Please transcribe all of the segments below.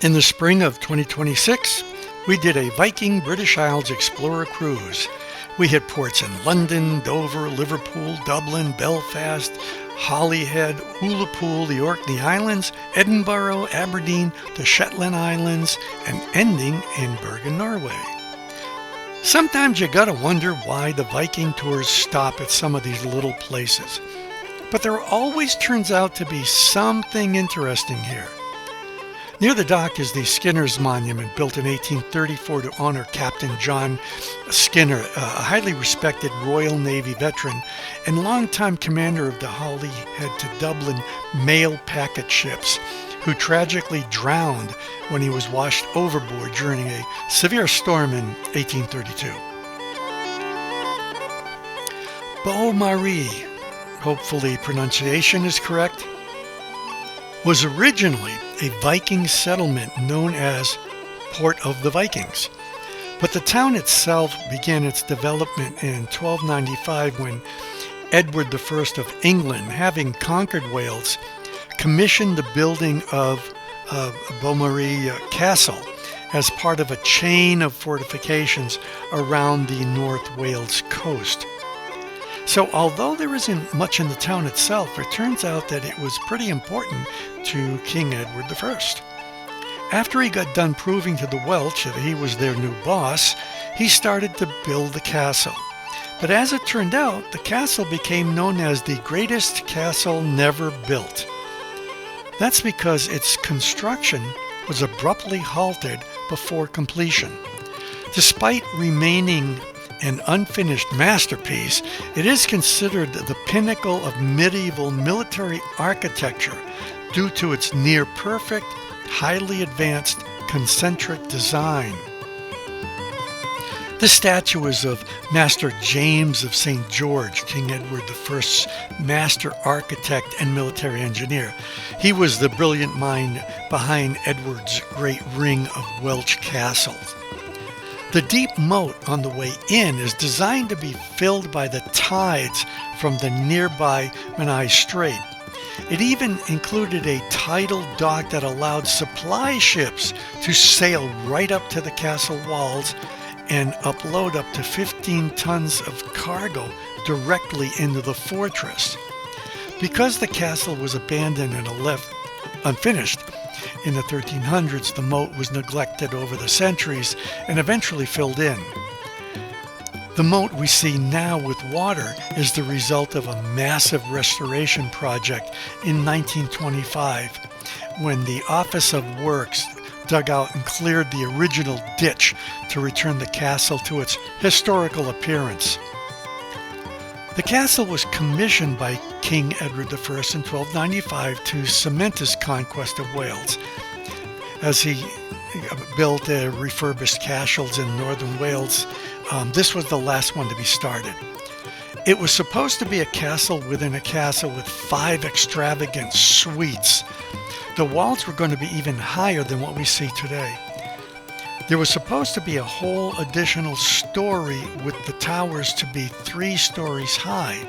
In the spring of 2026, we did a Viking British Isles Explorer cruise. We hit ports in London, Dover, Liverpool, Dublin, Belfast, Holyhead, Ullapool, the Orkney Islands, Edinburgh, Aberdeen, the Shetland Islands, and ending in Bergen, Norway. Sometimes you gotta wonder why the Viking tours stop at some of these little places. But there always turns out to be something interesting here. Near the dock is the Skinner's Monument, built in 1834 to honor Captain John Skinner, a highly respected Royal Navy veteran and longtime commander of the Holyhead to Dublin mail packet ships, who tragically drowned when he was washed overboard during a severe storm in 1832. Beaumaris, hopefully pronunciation is correct, was originally a Viking settlement known as Port of the Vikings. But the town itself began its development in 1295 when Edward I of England, having conquered Wales, commissioned the building of Beaumaris Castle as part of a chain of fortifications around the North Wales coast. So although there isn't much in the town itself, it turns out that it was pretty important to King Edward I. After he got done proving to the Welsh that he was their new boss, he started to build the castle. But as it turned out, the castle became known as the greatest castle never built. That's because its construction was abruptly halted before completion. Despite remaining an unfinished masterpiece, it is considered the pinnacle of medieval military architecture due to its near-perfect, highly advanced concentric design. The statue is of Master James of St. George, King Edward I's master architect and military engineer. He was the brilliant mind behind Edward's great ring of Welsh castles. The deep moat on the way in is designed to be filled by the tides from the nearby Menai Strait. It even included a tidal dock that allowed supply ships to sail right up to the castle walls and upload up to 15 tons of cargo directly into the fortress. Because the castle was abandoned and left unfinished, in the 1300s, the moat was neglected over the centuries and eventually filled in. The moat we see now with water is the result of a massive restoration project in 1925, when the Office of Works dug out and cleared the original ditch to return the castle to its historical appearance. The castle was commissioned by King Edward I in 1295 to cement his conquest of Wales, as he built refurbished castles in northern Wales. This was the last one to be started. It was supposed to be a castle within a castle with 5 extravagant suites. The walls were going to be even higher than what we see today. There was supposed to be a whole additional story with the towers to be 3 stories high,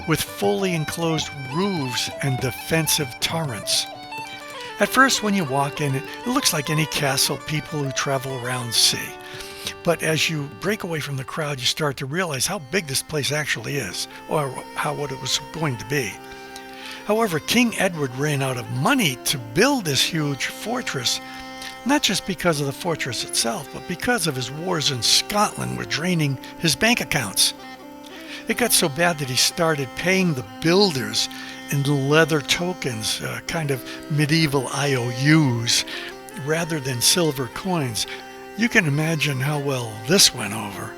with fully enclosed roofs and defensive turrets. At first, when you walk in, it looks like any castle people who travel around see. But as you break away from the crowd, you start to realize how big this place actually is, or what it was going to be. However, King Edward ran out of money to build this huge fortress, not just because of the fortress itself, but because of his wars in Scotland were draining his bank accounts. It got so bad that he started paying the builders in leather tokens, kind of medieval IOUs, rather than silver coins. You can imagine how well this went over.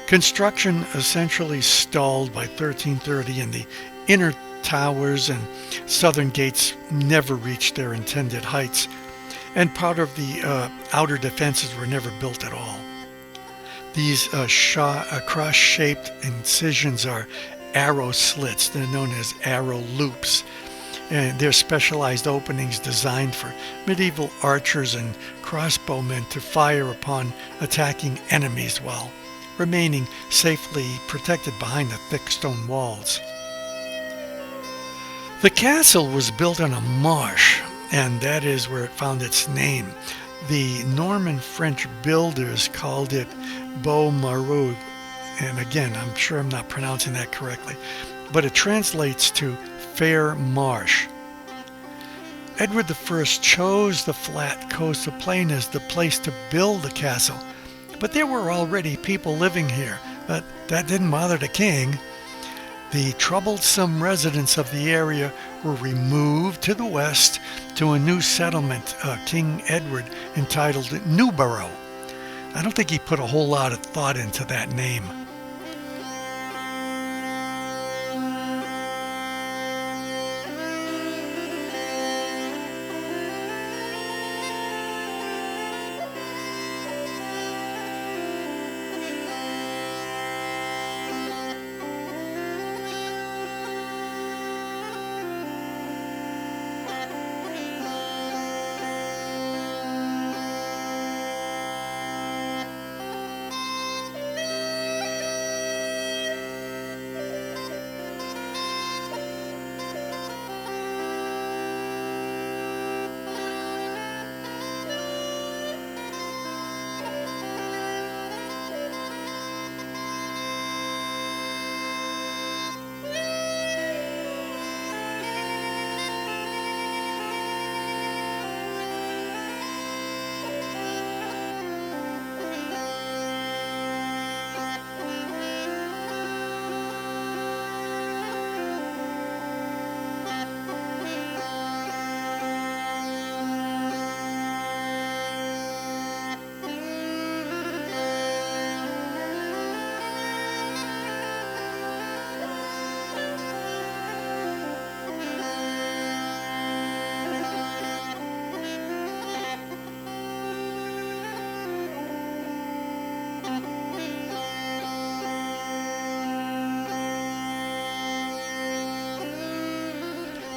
Construction essentially stalled by 1330, and the inner towers and southern gates never reached their intended heights, and part of the outer defenses were never built at all. These cross-shaped incisions are arrow slits. They're known as arrow loops, and they're specialized openings designed for medieval archers and crossbowmen to fire upon attacking enemies while remaining safely protected behind the thick stone walls. The castle was built on a marsh and that is where it found its name. The Norman French builders called it Beaumaris, and again, I'm sure I'm not pronouncing that correctly, but it translates to fair marsh. Edward I chose the flat coastal plain as the place to build the castle, but there were already people living here, but that didn't bother the king. The troublesome residents of the area were removed to the west to a new settlement, King Edward, entitled Newborough. I don't think he put a whole lot of thought into that name.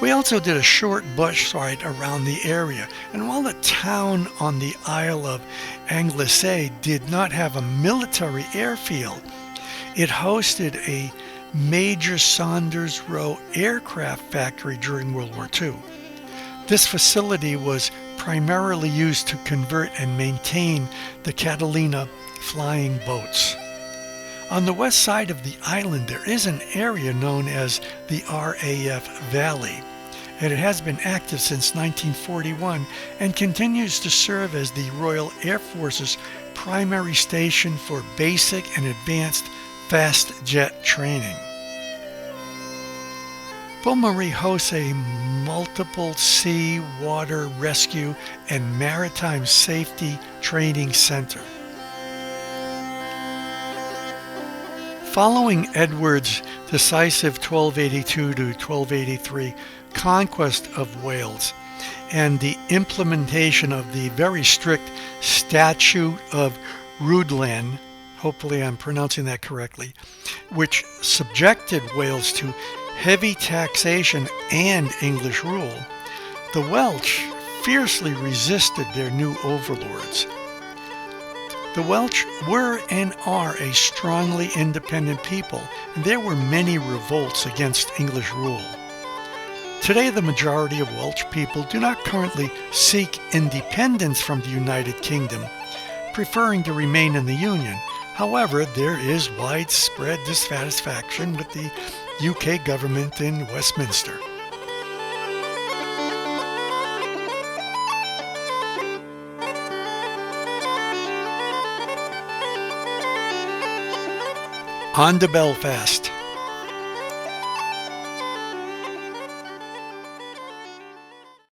We also did a short bush ride around the area, and while the town on the Isle of Anglesey did not have a military airfield, it hosted a Major Saunders Roe aircraft factory during World War II. This facility was primarily used to convert and maintain the Catalina flying boats. On the west side of the island, there is an area known as the RAF Valley, and it has been active since 1941 and continues to serve as the Royal Air Force's primary station for basic and advanced fast jet training. Beaumaris hosts a multiple sea, water, rescue, and maritime safety training center. Following Edward's decisive 1282 to 1283 conquest of Wales and the implementation of the very strict Statute of Rhuddlan, hopefully I'm pronouncing that correctly, which subjected Wales to heavy taxation and English rule, the Welsh fiercely resisted their new overlords. The Welsh were and are a strongly independent people, and there were many revolts against English rule. Today, the majority of Welsh people do not currently seek independence from the United Kingdom, preferring to remain in the Union. However, there is widespread dissatisfaction with the UK government in Westminster. On to Belfast.